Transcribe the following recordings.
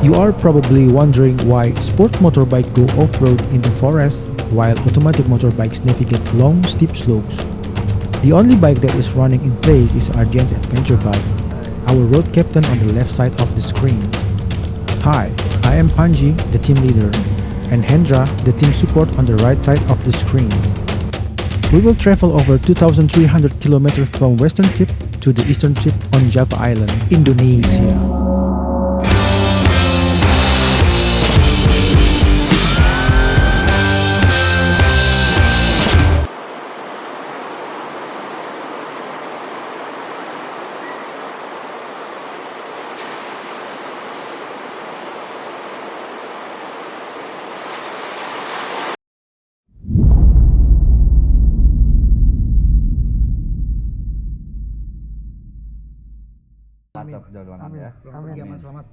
You are probably wondering why sport motorbike go off-road in the forest while automatic motorbikes navigate long, steep slopes. The only bike that is running in place is Ardian's adventure bike, our road captain on the left side of the screen. Hi, I am Panji, the team leader, and Hendra, the team support on the right side of the screen. We will travel over 2,300 kilometers from western tip to the eastern tip on Java Island, Indonesia. Mantap perjalanan ya. Amin. Amin. Selamat.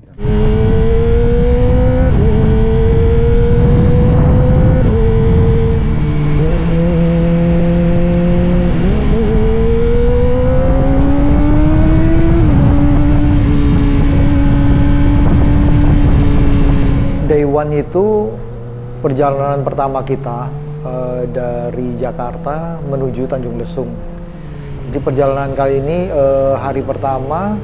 Day one itu perjalanan pertama kita dari Jakarta menuju Tanjung Lesung. Jadi perjalanan kali ini hari pertama,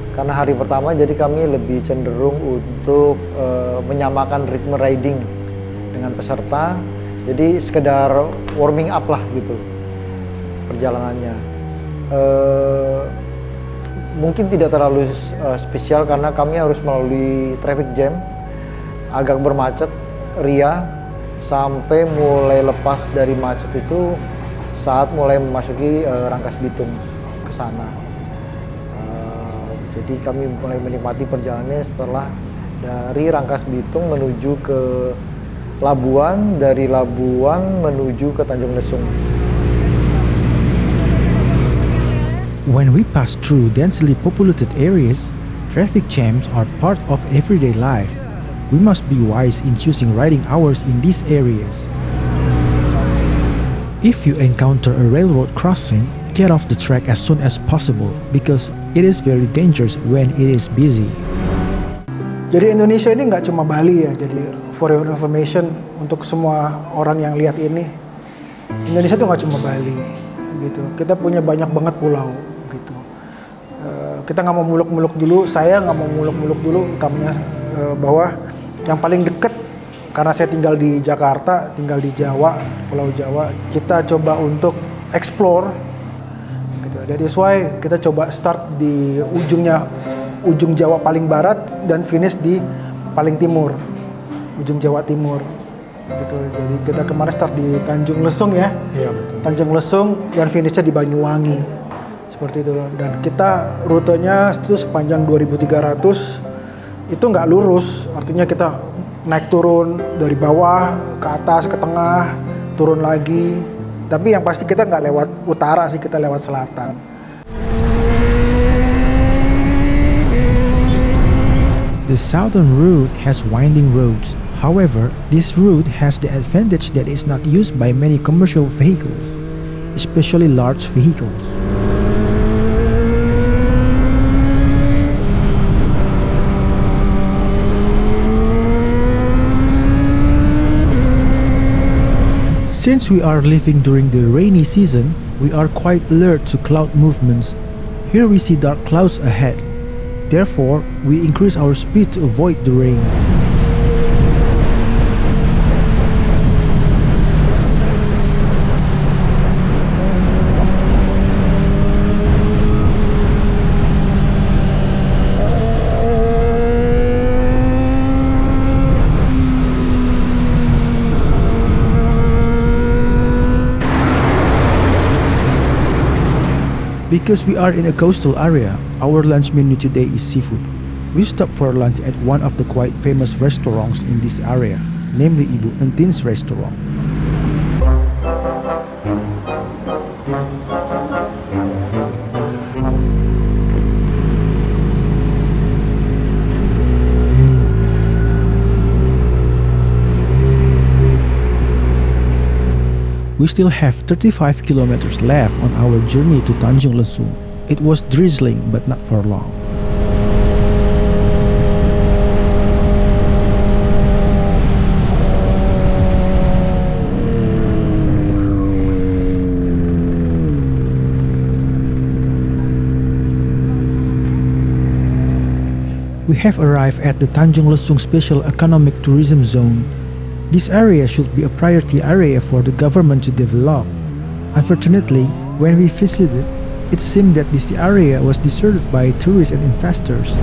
karena hari pertama jadi kami lebih cenderung untuk menyamakan ritme riding dengan peserta. Jadi sekedar warming up lah gitu perjalanannya. Mungkin tidak terlalu spesial karena kami harus melalui traffic jam, agak bermacet, ria, sampai mulai lepas dari macet itu saat mulai memasuki Rangkas Bitung ke sana. Jadi kami mulai menikmati perjalanannya setelah dari Rangkas Bitung menuju ke Labuan, dari Labuan menuju ke Tanjung Lesung. When we pass through densely populated areas, traffic jams are part of everyday life. We must be wise in choosing riding hours in these areas. If you encounter a railroad crossing, get off the track as soon as possible because it is very dangerous when it is busy. Jadi Indonesia ini nggak cuma Bali ya. Jadi for your information untuk semua orang yang lihat ini, Indonesia tuh nggak cuma Bali gitu. Kita punya banyak banget pulau gitu. Kita nggak mau muluk-muluk dulu. Saya nggak mau muluk-muluk dulu. Utamanya bahwa yang paling deket, karena saya tinggal di Jakarta, tinggal di Jawa, Pulau Jawa, kita coba untuk explore gitu. That is why kita coba start di ujung Jawa paling barat dan finish di paling timur, ujung Jawa Timur gitu. Jadi kita kemarin start di Tanjung Lesung ya. Iya betul. Tanjung Lesung dan finishnya di Banyuwangi. Seperti itu. Dan kita rutenya itu sepanjang 2.300 itu nggak lurus, artinya kita naik turun dari bawah ke atas ke tengah, turun lagi. Tapi yang pasti kita nggak lewat utara sih, kita lewat selatan. The southern route has winding roads. However, this route has the advantage that it's not used by many commercial vehicles, especially large vehicles. Since we are living during the rainy season, we are quite alert to cloud movements. Here we see dark clouds ahead. Therefore, we increase our speed to avoid the rain. Because we are in a coastal area, our lunch menu today is seafood. We stopped for lunch at one of the quite famous restaurants in this area, namely Ibu Entin's restaurant. We still have 35 kilometers left on our journey to Tanjung Lesung. It was drizzling but not for long. We have arrived at the Tanjung Lesung Special Economic Tourism Zone. This area should be a priority area for the government to develop. Unfortunately, when we visited, it seemed that this area was deserted by tourists and investors.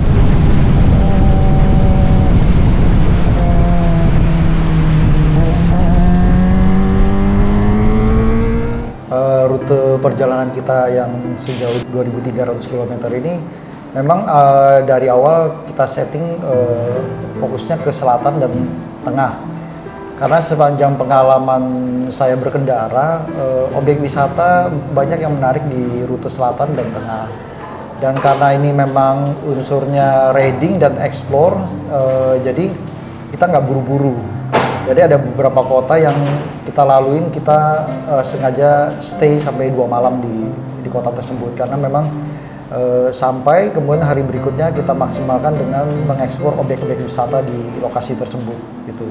Rute perjalanan kita yang sejauh 2.300 km ini memang dari awal kita setting fokusnya ke selatan dan tengah. Karena sepanjang pengalaman saya berkendara, objek wisata banyak yang menarik di rute selatan dan tengah. Dan karena ini memang unsurnya riding dan explore, jadi kita nggak buru-buru. Jadi ada beberapa kota yang kita laluin, kita sengaja stay sampai 2 malam di kota tersebut. Karena memang sampai kemudian hari berikutnya kita maksimalkan dengan mengeksplor objek-objek wisata di lokasi tersebut. Gitu.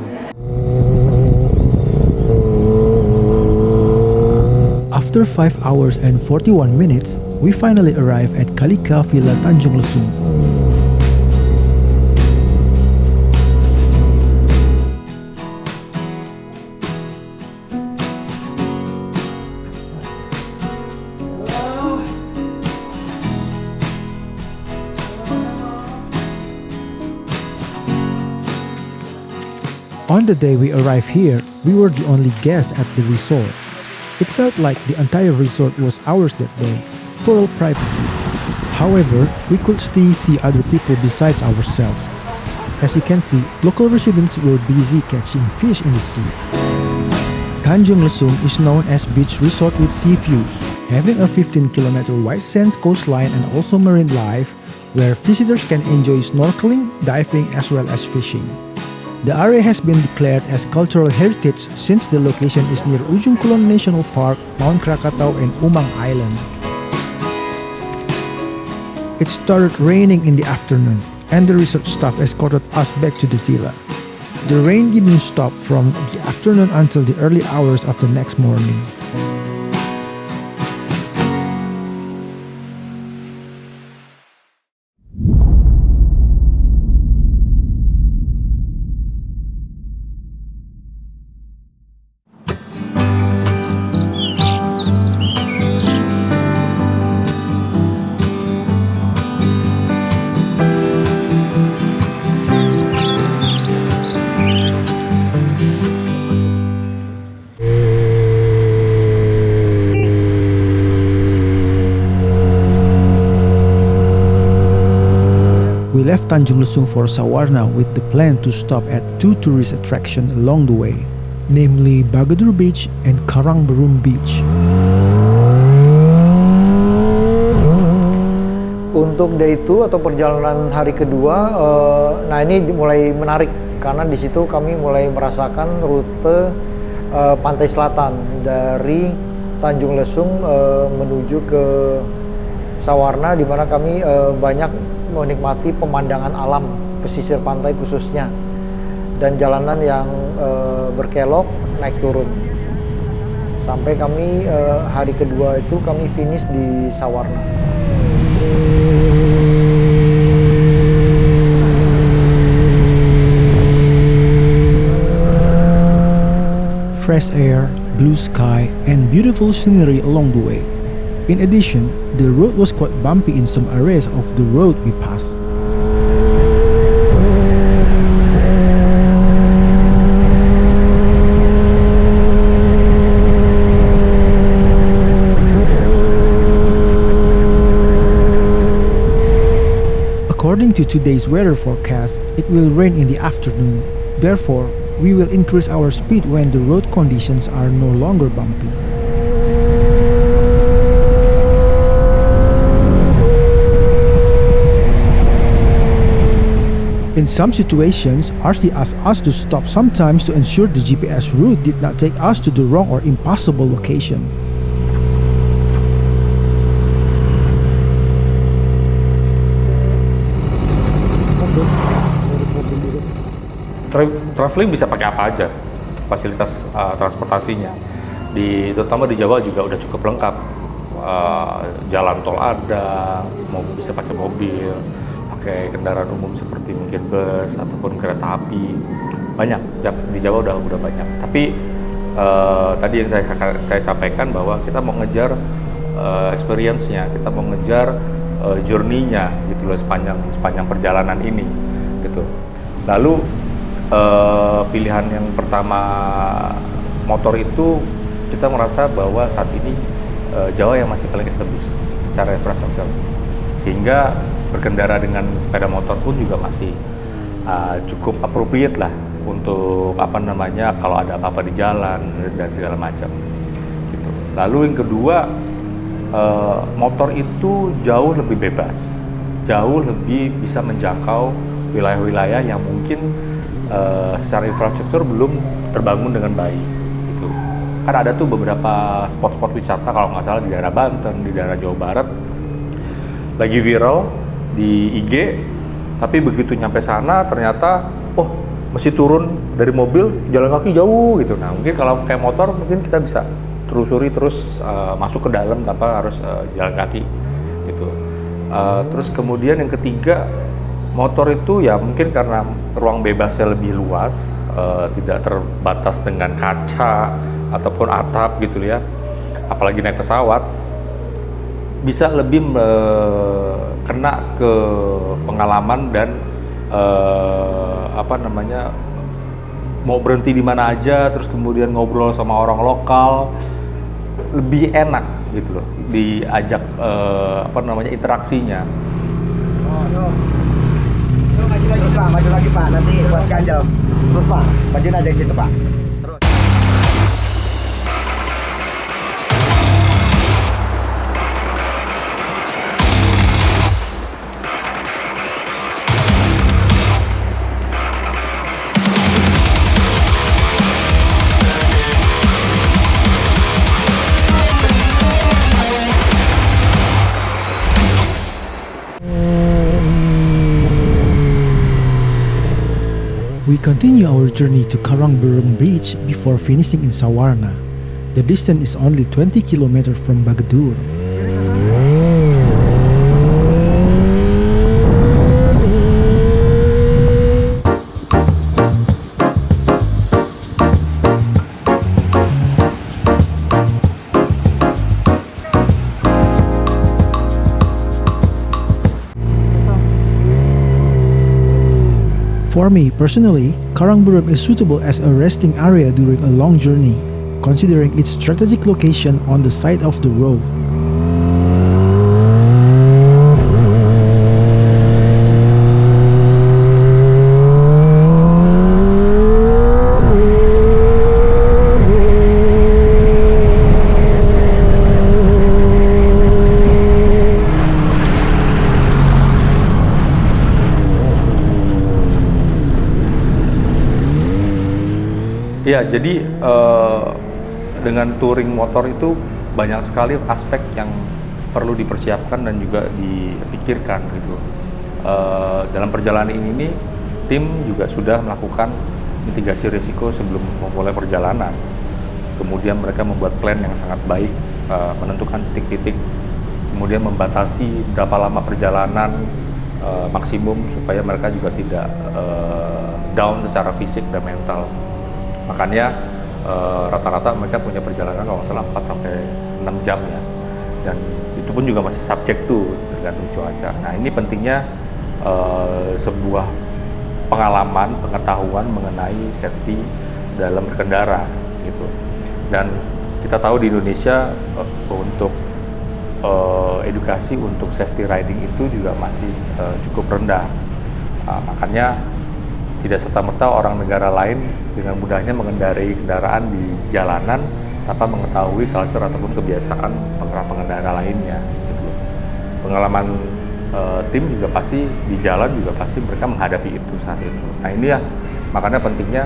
After 5 hours and 41 minutes, we finally arrive at Kalika Villa Tanjung Lesung. On the day we arrived here, we were the only guests at the resort. It felt like the entire resort was ours that day, total privacy. However, we could still see other people besides ourselves. As you can see, local residents were busy catching fish in the sea. Tanjung Lesung is known as beach resort with sea views, having a 15-kilometer wide sands coastline and also marine life, where visitors can enjoy snorkeling, diving, as well as fishing. The area has been declared as cultural heritage since the location is near Ujung Kulon National Park, Mount Krakatau, and Umang Island. It started raining in the afternoon, and the resort staff escorted us back to the villa. The rain didn't stop from the afternoon until the early hours of the next morning. We left Tanjung Lesung for Sawarna with the plan to stop at 2 tourist attractions along the way, namely Bagadur Beach and Karangbarum Beach. Untuk day 2 atau perjalanan hari kedua, nah ini mulai menarik karena di situ kami mulai merasakan rute pantai selatan dari Tanjung Lesung menuju ke Sawarna, di mana kami banyak menikmati pemandangan alam pesisir pantai khususnya dan jalanan yang berkelok naik turun. Sampai kami hari kedua itu kami finish di Sawarna. Fresh air, blue sky, and beautiful scenery along the way. In addition, the road was quite bumpy in some areas of the road we passed. According to today's weather forecast, it will rain in the afternoon. Therefore, we will increase our speed when the road conditions are no longer bumpy. In some situations, RC asked us to stop sometimes to ensure the GPS route did not take us to the wrong or impossible location. Traveling bisa pakai apa aja, fasilitas transportasinya. Terutama di Jawa juga udah cukup lengkap. Jalan tol ada, bisa pakai mobil, pakai pakai kendaraan umum seperti mungkin bus ataupun kereta api. Banyak, di Jawa udah banyak. Tapi tadi yang saya sampaikan bahwa kita mau ngejar experience-nya, kita mau ngejar journey-nya gitu loh sepanjang perjalanan ini gitu. Lalu pilihan yang pertama motor itu kita merasa bahwa saat ini Jawa yang masih paling established secara infrastruktur, sehingga berkendara dengan sepeda motor pun juga masih cukup appropriate lah untuk kalau ada apa-apa di jalan dan segala macam gitu. Lalu yang kedua, motor itu jauh lebih bebas, jauh lebih bisa menjangkau wilayah-wilayah yang mungkin secara infrastruktur belum terbangun dengan baik gitu. Kan ada tuh beberapa spot-spot wisata kalau nggak salah di daerah Banten, di daerah Jawa Barat lagi viral di IG, tapi begitu nyampe sana ternyata mesti turun dari mobil, jalan kaki jauh gitu. Nah mungkin kalau kayak motor mungkin kita bisa telusuri terus masuk ke dalam tanpa harus jalan kaki gitu. Terus kemudian yang ketiga, motor itu ya mungkin karena ruang bebasnya lebih luas, tidak terbatas dengan kaca ataupun atap gitu ya, apalagi naik pesawat, bisa lebih kena ke pengalaman dan mau berhenti di mana aja, terus kemudian ngobrol sama orang lokal lebih enak gitu loh, diajak interaksinya. Maju lagi Pak, nanti buat ganjel. Terus Pak, majuin aja gitu Pak. Terus. We continue our journey to Karangburung Beach before finishing in Sawarna. The distance is only 20 kilometers from Bagadur. For me personally, Karangburung is suitable as a resting area during a long journey, considering its strategic location on the side of the road. Ya, jadi dengan touring motor itu banyak sekali aspek yang perlu dipersiapkan dan juga dipikirkan gitu. Dalam perjalanan ini tim juga sudah melakukan mitigasi risiko sebelum memulai perjalanan. Kemudian mereka membuat plan yang sangat baik, menentukan titik-titik, kemudian membatasi berapa lama perjalanan maksimum supaya mereka juga tidak down secara fisik dan mental. Makanya rata-rata mereka punya perjalanan kalau nggak salah 4 sampai 6 jam ya. Dan itu pun juga masih subjek tuh tergantung cuaca. Nah, ini pentingnya sebuah pengalaman, pengetahuan mengenai safety dalam berkendara gitu. Dan kita tahu di Indonesia untuk edukasi untuk safety riding itu juga masih cukup rendah. Makanya tidak serta-merta orang negara lain dengan mudahnya mengendarai kendaraan di jalanan tanpa mengetahui culture ataupun kebiasaan pengendara lainnya. Gitu. Pengalaman tim juga pasti di jalan juga pasti mereka menghadapi itu saat itu. Nah ini ya makanya pentingnya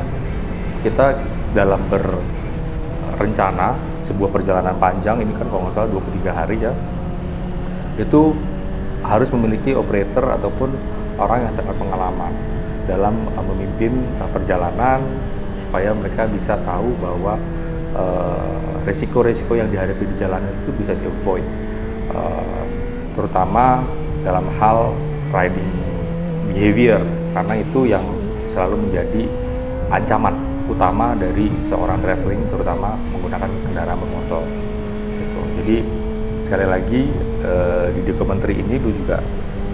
kita dalam berencana sebuah perjalanan panjang ini kan kalau nggak salah 23 hari ya, itu harus memiliki operator ataupun orang yang sangat pengalaman dalam memimpin perjalanan supaya mereka bisa tahu bahwa resiko-resiko yang dihadapi di jalanan itu bisa di-avoid, terutama dalam hal riding behavior, karena itu yang selalu menjadi ancaman utama dari seorang traveling, terutama menggunakan kendaraan bermotor. Gitu. Jadi sekali lagi di dokumenter ini juga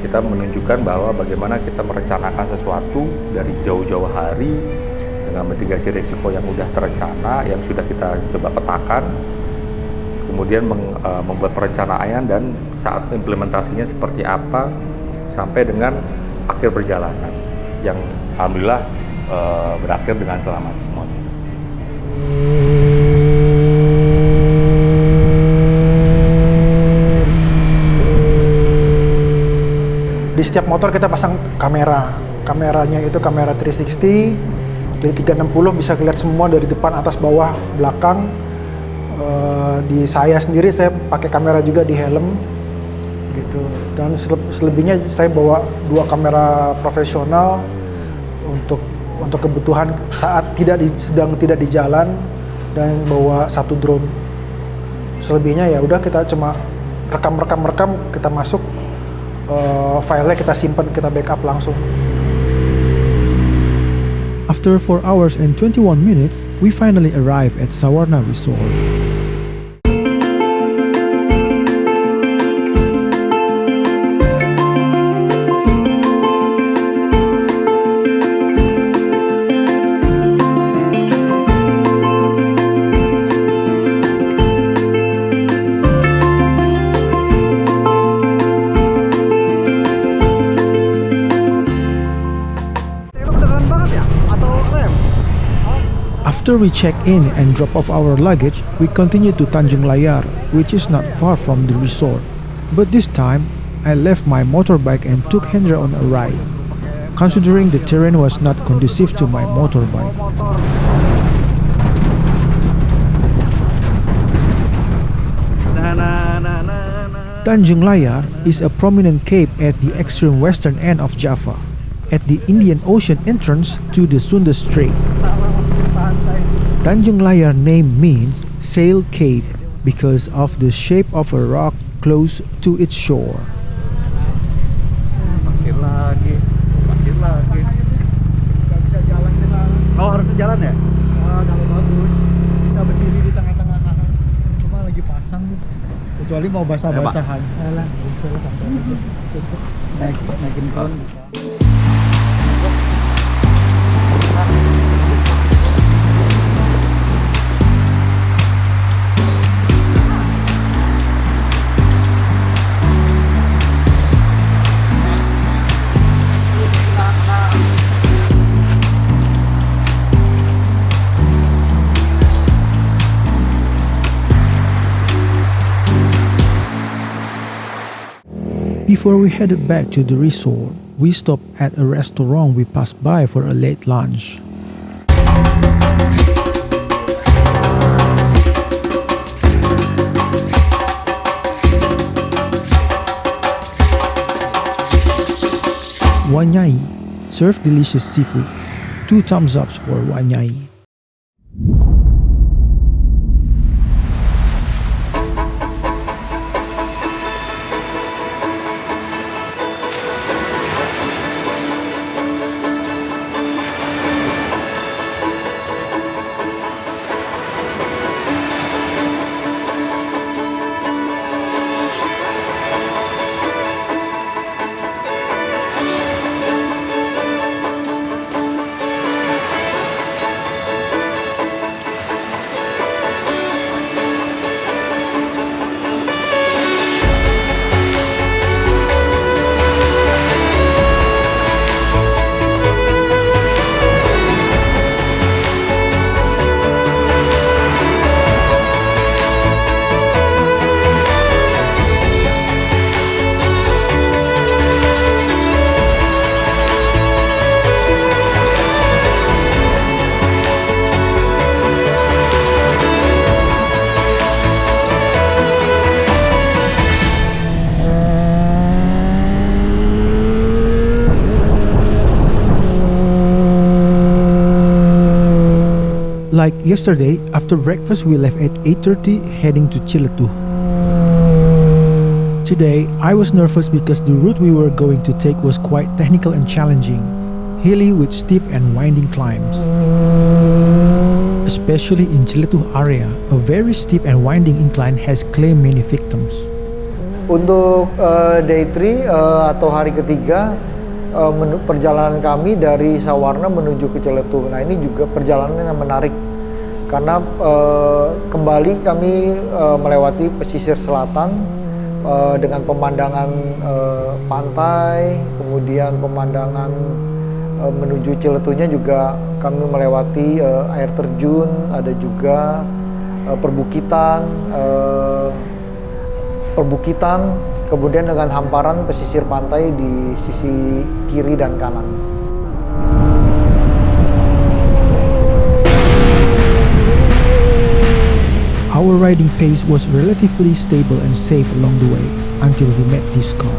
kita menunjukkan bahwa bagaimana kita merencanakan sesuatu dari jauh-jauh hari dengan mitigasi risiko yang sudah terencana, yang sudah kita coba petakan, kemudian membuat perencanaan dan saat implementasinya seperti apa sampai dengan akhir perjalanan yang alhamdulillah berakhir dengan selamat semuanya. Di setiap motor kita pasang kamera. Kameranya itu kamera 360. Jadi 360 bisa lihat semua dari depan, atas, bawah, belakang. Di saya sendiri saya pakai kamera juga di helm gitu. Dan selebihnya saya bawa 2 kamera profesional untuk kebutuhan saat sedang tidak di jalan, dan bawa 1 drone. Selebihnya ya udah kita cuma rekam, kita masuk, filenya kita simpan, kita backup langsung. After 4 hours and 21 minutes, we finally arrive at Sawarna Resort. After we check in and drop off our luggage, we continue to Tanjung Layar, which is not far from the resort. But this time, I left my motorbike and took Hendra on a ride, considering the terrain was not conducive to my motorbike. Tanjung Layar is a prominent cape at the extreme western end of Java, at the Indian Ocean entrance to the Sunda Strait. Tanjung Layar name means sail cape because of the shape of a rock close to its shore. Pasir lagi. Gak bisa jalan ke sana. Oh, harus jalan ya? Kalau bagus bisa berdiri di tengah-tengah sana. Cuma lagi pasang nih. Kecuali mau basah-basahan. Alah, bisa sampai cukup naikin drone. Before we headed back to the resort, we stopped at a restaurant we passed by for a late lunch. Wanyai serve delicious seafood. 2 thumbs ups for Wanyai. Like yesterday, after breakfast we left at 8:30 heading to Ciletuh. Today, I was nervous because the route we were going to take was quite technical and challenging, hilly with steep and winding climbs. Especially in Ciletuh area, a very steep and winding incline has claimed many victims. Untuk day 3 atau hari ketiga, perjalanan kami dari Sawarna menuju ke Ciletuh. Nah, ini juga perjalanan yang menarik karena kembali kami melewati pesisir selatan dengan pemandangan pantai, kemudian pemandangan menuju Ciletuhnya juga kami melewati air terjun, ada juga perbukitan, kemudian dengan hamparan pesisir pantai di sisi kiri dan kanan. Our riding pace was relatively stable and safe along the way until we met this car.